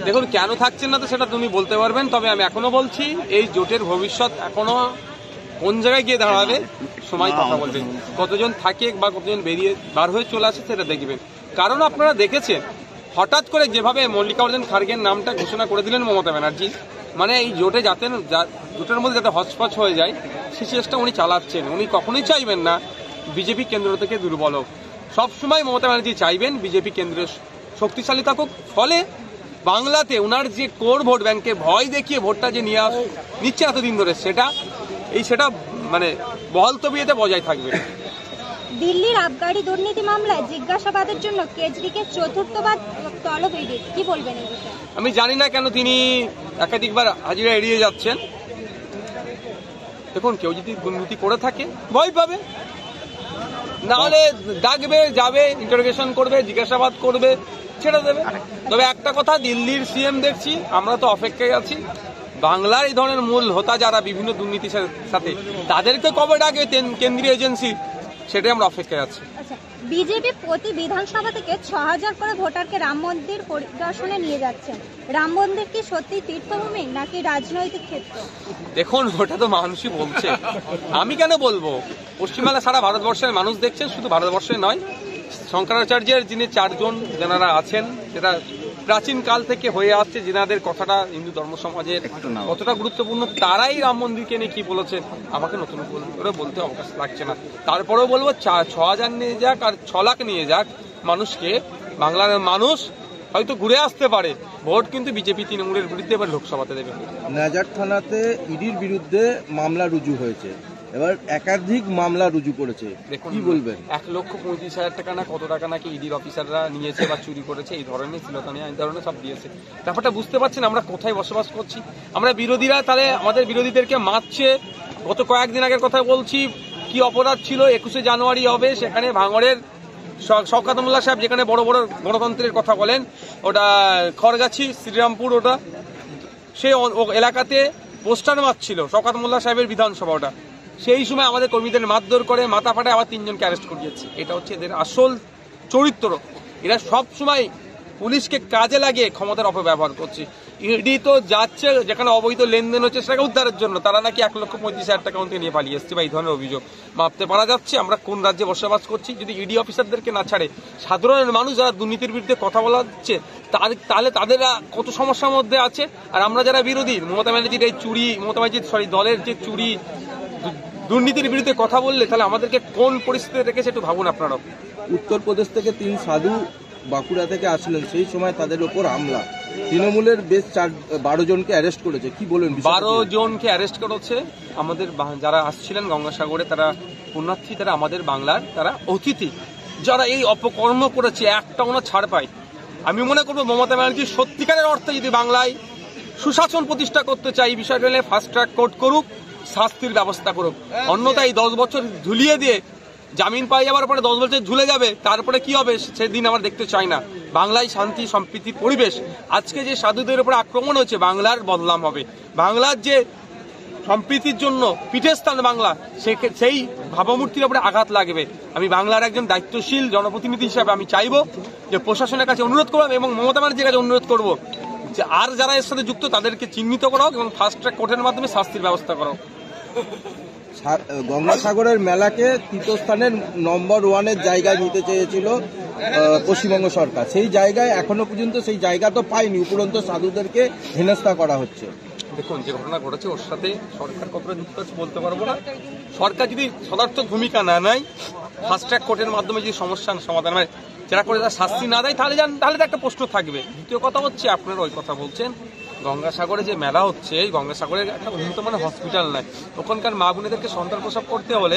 দেখুন কেন থাকছেন না তো সেটা তুমি বলতে পারবেন, তবে আমি এখনো বলছি এই জোটের ভবিষ্যৎ এখনো কোন জায়গায় গিয়ে দাঁড়াবে সময় কথা বলবে। কতজন থাকে বা কতজন বেরিয়ে বার হয়ে চলে আসে সেটা দেখবেন। কারণ আপনারা দেখেছেন হঠাৎ করে যেভাবে মল্লিকার্জুন খাড়গের নামটা ঘোষণা করে দিলেন মমতা ব্যানার্জি, মানে এই জোটে যাতে জোটের মধ্যে যাতে হচপচ হয়ে যায় সেই চেষ্টা উনি চালাচ্ছেন। উনি কখনোই চাইবেন না বিজেপি কেন্দ্র থেকে দুর্বল হোক, সবসময় মমতা ব্যানার্জি চাইবেন বিজেপি কেন্দ্রের শক্তিশালী থাকুক। ফলে বাংলাতে ওনার যে কোর ভোট ব্যাংকে ভয় দেখিয়ে ভোটটা যে নিচ্ছে এতদিন ধরে সেটা মানে বহাল তবিয়তে বজায় থাকবে। দিল্লির আবগারি দুর্নীতি মামলায় জিজ্ঞাসাবাদের জন্য কেজরিকে চতুর্থবার তলব ইডি, কি বলবেন এই বিষয়ে? আমি জানি না কেন তিনি একাধিকবার হাজিরা এড়িয়ে যাচ্ছেন। দেখুন কেউ যদি দুর্নীতি করে থাকে ভয় পাবে, নাহলে ডাকবে, যাবে, ইন্টারোগেশন করবে, জিজ্ঞাসাবাদ করবে, ছেড়ে দেবে। তবে একটা কথা, দিল্লির সিএম দেখছি, আমরা তো অপেক্ষায় আছি বাংলার এই ধরনের মূল হোতা যারা বিভিন্ন দুর্নীতির সাথে তাদেরকে কবে ডাকে কেন্দ্রীয় এজেন্সি, সেটাই আমরা অপেক্ষায় আছি। বিজেপি প্রতি বিধানসভা থেকে 6000 করে ভোটারকে রাম মন্দির পরিদর্শনে নিয়ে যাচ্ছেন। রাম মন্দির কি সত্যি তীর্থভূমি নাকি রাজনৈতিক ক্ষেত্র? দেখুন ওটা তো মানুষই বলছে, আমি কেন বলবো? পশ্চিমবাংলা সারা ভারতবর্ষের মানুষ দেখছেন, শুধু ভারতবর্ষে নয়। শঙ্করাচার্যের যিনি 4 জন যেনারা আছেন, সেটা প্রাচীন কাল থেকে হয়ে আসছে, যেনাদের কথাটা হিন্দু ধর্ম সমাজের কতটা গুরুত্বপূর্ণ, তারাই রাম মন্দিরকে নিয়ে কি বলেছেন আমাকে নতুন করে বলতে অবকাশ লাগছে না। তারপরেও বলবো 6000 নিয়ে যাক আর 6 লাখ নিয়ে যাক, মানুষকে, বাংলার মানুষ হয়তো ঘুরে আসতে পারে, ভোট কিন্তু বিজেপি তৃণমূলের বিরুদ্ধে এবার লোকসভাতে দেবে। নাজার থানাতে ইডির বিরুদ্ধে মামলা রুজু হয়েছে, এবার একাধিক মামলা রুজু করেছে, কি বলবেন? 1,35,000 টাকা না কত টাকা নাকি ইডির অফিসাররা নিয়েছে বা চুরি করেছে, এই ধরনের শ্লীলতাহানি এই ধরনের সব দিয়েছে। ব্যাপারটা বুঝতে পারছেন আমরা কোথায় বসবাস করছি? আমরা বিরোধীরা তাহলে আমাদের বিরোধীদেরকে মারছে। গত কয়েকদিন আগের কথা বলছি, কি অপরাধ ছিল, 21শে জানুয়ারি হবে, সেখানে ভাঙড়ের শওকত মোল্লা সাহেব যেখানে বড় বড় গণতন্ত্রের কথা বলেন, ওটা খড়গাছি শ্রীরামপুর, ওটা সেই এলাকাতে পোস্টার মারছিল শওকত মোল্লা সাহেবের বিধানসভা, ওটা সেই সময় আমাদের কর্মীদের মারধর করে মাথা ফাটায় আবার 3 জনকে অ্যারেস্ট করিয়েছে। এটা হচ্ছে এদের আসল চরিত্র। এরা সব সময় পুলিশকে কাজে লাগিয়ে ক্ষমতার অপব্যবহার করছে। ইডি তো যাচ্ছে যেখানে অবৈধ লেনদেন হচ্ছে সেটাকে উদ্ধারের জন্য, তারা নাকি 1,35,000 টাকা থেকে নিয়ে পালিয়ে এসছে বা এই ধরনের অভিযোগ। মাপতে পারা যাচ্ছে আমরা কোন রাজ্যে বসবাস করছি। যদি ইডি অফিসারদেরকে না ছাড়ে সাধারণ মানুষ যারা দুর্নীতির বিরুদ্ধে কথা বলা হচ্ছে, তাহলে তাদেরা কত সমস্যার মধ্যে আছে। আর আমরা যারা বিরোধী, মমতা ব্যানার্জির এই চুরি, দলের যে চুরি দুর্নীতির বিরুদ্ধে কথা বললে তাহলে আমাদেরকে কোন পরিস্থিতিতে রেখেছে একটু ভাবুন আপনারাও। উত্তরপ্রদেশ থেকে 3 সাধু বাঁকুড়া থেকে আসলেন, সেই সময় তাদের উপর হামলা, তৃণমূলের বেশ 12 জনকে অ্যারেস্ট করেছে, কি বলেন? 12 জনকে অ্যারেস্ট করেছে। আমাদের যারা আসছিলেন গঙ্গাসাগরে, তারা পুণ্যার্থী, তারা আমাদের বাংলার, তারা অতিথি, যারা এই অপকর্ম করেছে একটাও না ছাড় পায়। আমি মনে করবো মমতা ব্যানার্জি সত্যিকারের অর্থে যদি বাংলায় সুশাসন প্রতিষ্ঠা করতে চাই, এই বিষয়টা নিয়ে ফাস্ট ট্র্যাক কোর্ট করুক, শাস্তির ব্যবস্থা করুক। অন্যথায় 10 বছর ঝুলিয়ে দিয়ে জামিন পাই যাওয়ার পরে 10 বছর ঝুলে যাবে, তারপরে কি হবে সেদিন আমরা দেখতে চাই না। বাংলায় শান্তি সম্প্রীতির পরিবেশ। আজকে যে সাধুদের উপরে আক্রমণ হচ্ছে, বাংলার বদনাম হবে। বাংলার যে সম্প্রীতির জন্য পীঠস্থান বাংলা, সেই ভাবমূর্তির উপরে আঘাত লাগবে। আমি বাংলার একজন দায়িত্বশীল জনপ্রতিনিধি হিসাবে আমি চাইবো যে প্রশাসনের কাছে অনুরোধ করবো এবং মমতা ব্যানার্জির কাছে অনুরোধ করবো যে আর যারা এর সাথে যুক্ত তাদেরকে চিহ্নিত করা হোক এবং ফাস্ট ট্র্যাক কোর্টের মাধ্যমে শাস্তির ব্যবস্থা করা হোক। গঙ্গাসাগরের মেলাকে তীর্থস্থানের নম্বর 1-এর জায়গায় নিতে চেয়েছিল পশ্চিমবঙ্গ সরকার, সেই জায়গায় এখনো পর্যন্ত সেই জায়গা তো পায়নি, উপরন্তু সাধুদেরকে হেনস্থা করা হচ্ছে। দেখুন যে ঘটনা ঘটেছে ওর সাথে সরকার কতটা যুক্ত আছে বলতে পারবো না। সরকার যদি সদার্থক ভূমিকা না নেয়, ফাস্ট ট্র্যাক কোর্টের মাধ্যমে যদি সমস্যার সমাধান হয়, যারা করে তারা শাস্তি না দেয়, তাহলে তো একটা প্রশ্ন থাকবে। দ্বিতীয় কথা হচ্ছে, আপনারা ওই কথা বলছেন গঙ্গাসাগরে যে মেলা হচ্ছে, এই গঙ্গাসাগরের একটা উন্নত মানের হসপিটাল নাই, ওখানকার মা বোনেদেরকে সন্তান প্রসব করতে হলে